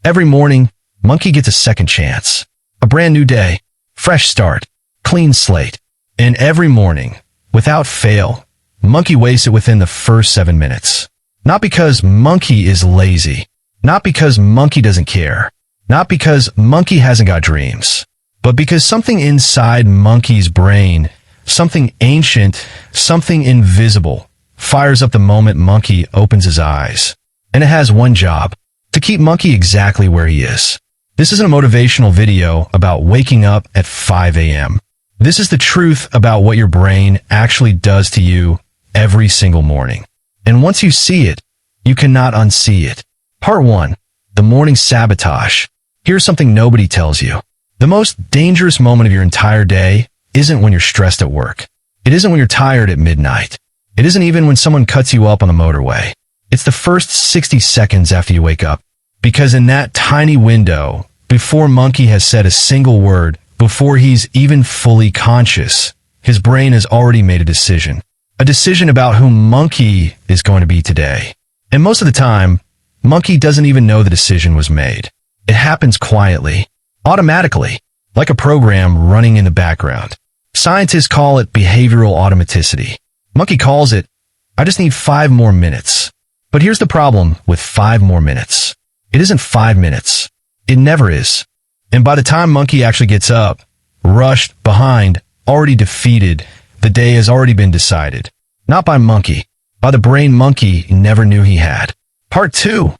Every morning, monkey gets a second chance. A brand new day, fresh start, clean slate. And every morning, without fail, monkey wastes it within the first 7 minutes. Not because monkey is lazy. Not because monkey doesn't care. Not because monkey hasn't got dreams. But because something inside monkey's brain, something ancient, something invisible, fires up the moment monkey opens his eyes. And it has one job: to keep monkey exactly where he is. This isn't a motivational video about waking up at 5 a.m. This is the truth about what your brain actually does to you every single morning. And once you see it, you cannot unsee it. Part 1. The morning sabotage. Here's something nobody tells you. The most dangerous moment of your entire day isn't when you're stressed at work. It isn't when you're tired at midnight. It isn't even when someone cuts you up on the motorway. It's the first 60 seconds after you wake up. Because in that tiny window, before monkey has said a single word, before he's even fully conscious, his brain has already made a decision. A decision about who monkey is going to be today. And most of the time, monkey doesn't even know the decision was made. It happens quietly, automatically, like a program running in the background. Scientists call it behavioral automaticity. Monkey calls it, I just need 5 more minutes. But here's the problem with 5 more minutes. It isn't 5 minutes. It never is. And by the time monkey actually gets up, rushed, behind, already defeated, the day has already been decided. Not by monkey, by the brain monkey never knew he had. Part 2.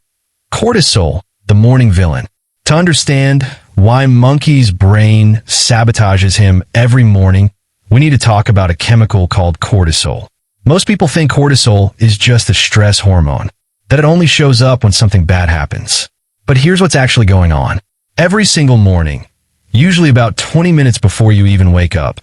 Cortisol, the morning villain. To understand why monkey's brain sabotages him every morning, we need to talk about a chemical called cortisol. Most people think cortisol is just a stress hormone, that it only shows up when something bad happens. But here's what's actually going on. Every single morning, usually about 20 minutes before you even wake up,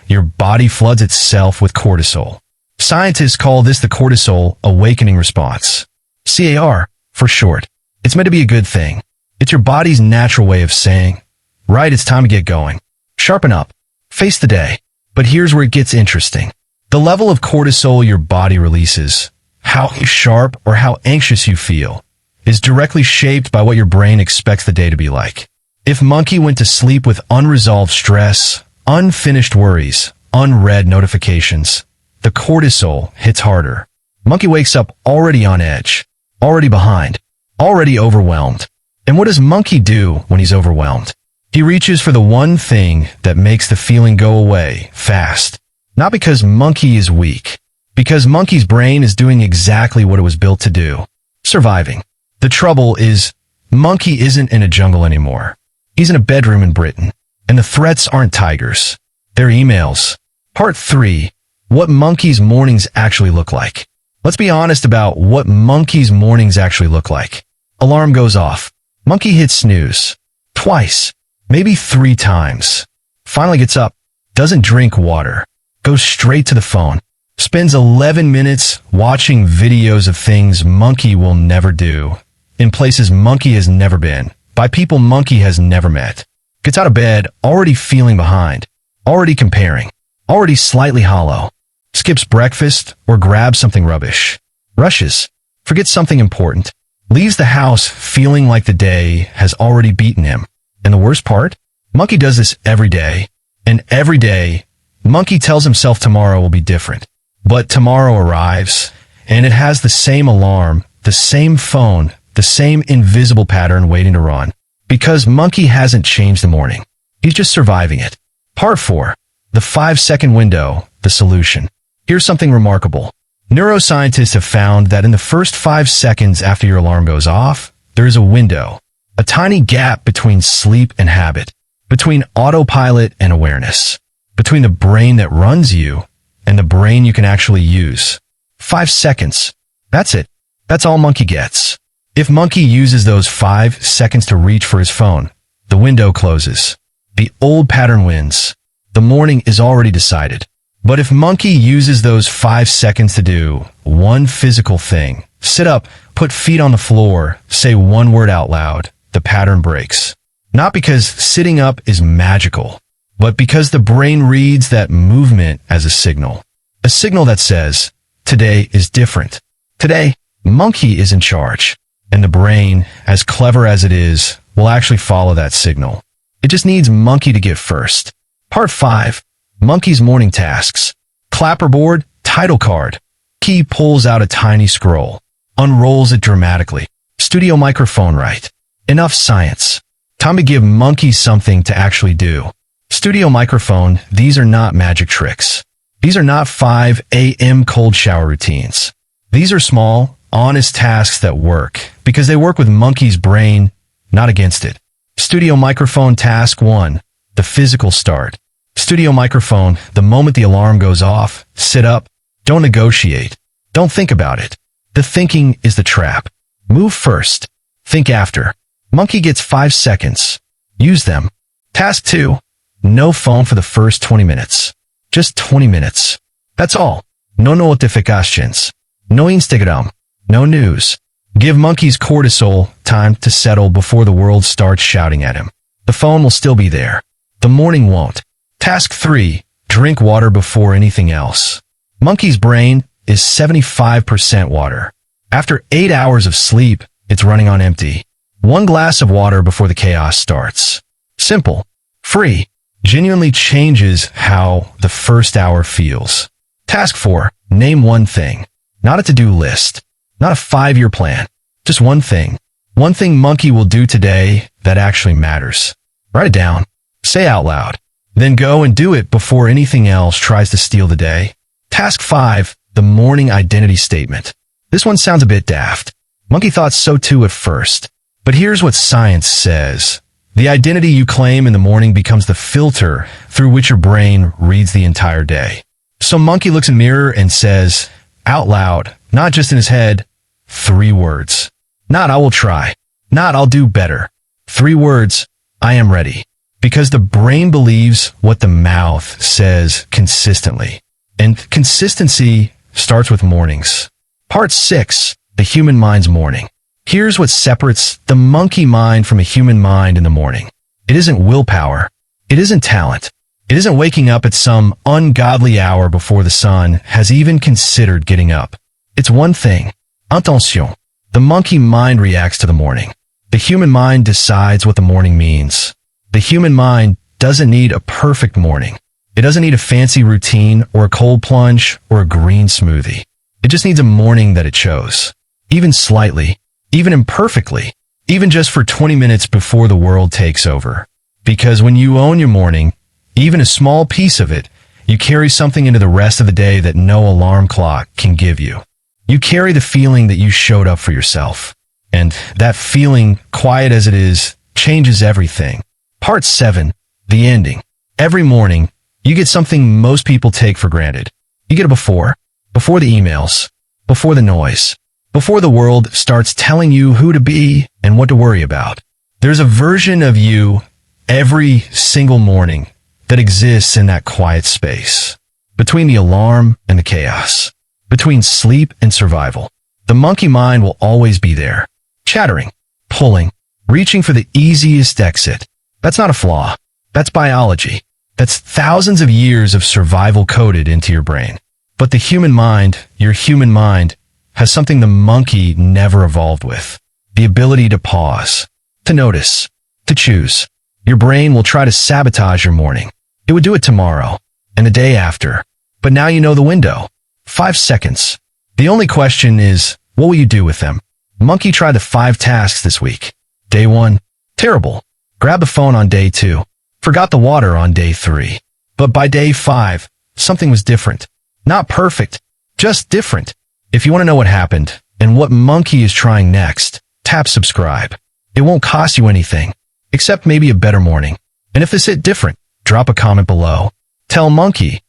your body floods itself with cortisol. Scientists call this the Cortisol Awakening Response. CAR, for short. It's meant to be a good thing. It's your body's natural way of saying, right, it's time to get going. Sharpen up. Face the day. But here's where it gets interesting. The level of cortisol your body releases, how sharp or how anxious you feel, is directly shaped by what your brain expects the day to be like. If monkey went to sleep with unresolved stress, unfinished worries, unread notifications, the cortisol hits harder. Monkey wakes up already on edge, already behind, already overwhelmed. And what does monkey do when he's overwhelmed? He reaches for the one thing that makes the feeling go away fast. Not because monkey is weak, because monkey's brain is doing exactly what it was built to do. Surviving. The trouble is, monkey isn't in a jungle anymore. He's in a bedroom in Britain. And the threats aren't tigers. They're emails. Part 3. What monkey's mornings actually look like. Let's be honest about what monkey's mornings actually look like. Alarm goes off. Monkey hits snooze. Twice. Maybe 3 times. Finally gets up. Doesn't drink water. Goes straight to the phone. Spends 11 minutes watching videos of things monkey will never do. In places monkey has never been. By people monkey has never met. Gets out of bed already feeling behind. Already comparing. Already slightly hollow. Skips breakfast or grabs something rubbish. Rushes. Forgets something important. Leaves the house feeling like the day has already beaten him. And the worst part? Monkey does this every day. And every day, monkey tells himself tomorrow will be different. But tomorrow arrives, and it has the same alarm, the same phone, the same invisible pattern waiting to run. Because monkey hasn't changed the morning. He's just surviving it. Part 4. The 5-second window, the solution. Here's something remarkable. Neuroscientists have found that in the first 5 seconds after your alarm goes off, there is a window, a tiny gap between sleep and habit, between autopilot and awareness, between the brain that runs you and the brain you can actually use. 5 seconds. That's it. That's all monkey gets. If monkey uses those 5 seconds to reach for his phone, the window closes. The old pattern wins. The morning is already decided. But if monkey uses those 5 seconds to do one physical thing, sit up, put feet on the floor, say one word out loud, the pattern breaks. Not because sitting up is magical, but because the brain reads that movement as a signal that says, today is different. Today, monkey is in charge. And the brain, as clever as it is, will actually follow that signal. It just needs Monkey to get first. Part 5. Monkey's morning tasks. Clapperboard, title card. Key pulls out a tiny scroll. Unrolls it dramatically. Studio microphone right. Enough science. Time to give Monkey something to actually do. Studio microphone, these are not magic tricks. These are not 5 a.m. cold shower routines. These are small, honest tasks that work because they work with Monkey's brain, not against it. Studio microphone task 1. The physical start. Studio microphone, the moment the alarm goes off, sit up. Don't negotiate. Don't think about it. The thinking is the trap. Move first. Think after. Monkey gets 5 seconds. Use them. Task 2. No phone for the first 20 minutes. Just 20 minutes. That's all. No notifications. No Instagram. No news. Give Monkey's cortisol time to settle before the world starts shouting at him. The phone will still be there. The morning won't. Task 3. Drink water before anything else. Monkey's brain is 75% water. After 8 hours of sleep, it's running on empty. 1 glass of water before the chaos starts. Simple. Free. Genuinely changes how the first hour feels. Task 4. Name one thing. Not a to-do list. Not a 5-year plan. Just one thing. One thing Monkey will do today that actually matters. Write it down. Say out loud. Then go and do it before anything else tries to steal the day. Task 5. The morning identity statement. This one sounds a bit daft. Monkey thought so too at first. But here's what science says. The identity you claim in the morning becomes the filter through which your brain reads the entire day. So Monkey looks in the mirror and says, out loud, not just in his head, 3 words. Not I will try. Not I'll do better. 3 words, I am ready. Because the brain believes what the mouth says consistently. And consistency starts with mornings. Part 6. The human mind's morning. Here's what separates the monkey mind from a human mind in the morning. It isn't willpower. It isn't talent. It isn't waking up at some ungodly hour before the sun has even considered getting up. It's one thing. Attention. The monkey mind reacts to the morning. The human mind decides what the morning means. The human mind doesn't need a perfect morning. It doesn't need a fancy routine or a cold plunge or a green smoothie. It just needs a morning that it chose. Even slightly. Even imperfectly, even just for 20 minutes before the world takes over. Because when you own your morning, even a small piece of it, you carry something into the rest of the day that no alarm clock can give you. You carry the feeling that you showed up for yourself. And that feeling, quiet as it is, changes everything. Part 7. The ending. Every morning, you get something most people take for granted. You get it before the emails, before the noise. Before the world starts telling you who to be and what to worry about. There's a version of you every single morning that exists in that quiet space. Between the alarm and the chaos. Between sleep and survival. The monkey mind will always be there. Chattering, pulling, reaching for the easiest exit. That's not a flaw. That's biology. That's thousands of years of survival coded into your brain. But the human mind, your human mind, has something the monkey never evolved with. The ability to pause, to notice, to choose. Your brain will try to sabotage your morning. It would do it tomorrow and the day after. But now you know the window. 5 seconds. The only question is, what will you do with them? Monkey tried the 5 tasks this week. Day 1. Terrible. Grab the phone on day 2. Forgot the water on day 3. But by day 5, something was different. Not perfect, just different. If you want to know what happened and what Monkey is trying next, tap subscribe. It won't cost you anything, except maybe a better morning. And if this hit different, drop a comment below. Tell Monkey,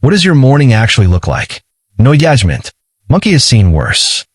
what does your morning actually look like? No judgment. Monkey has seen worse.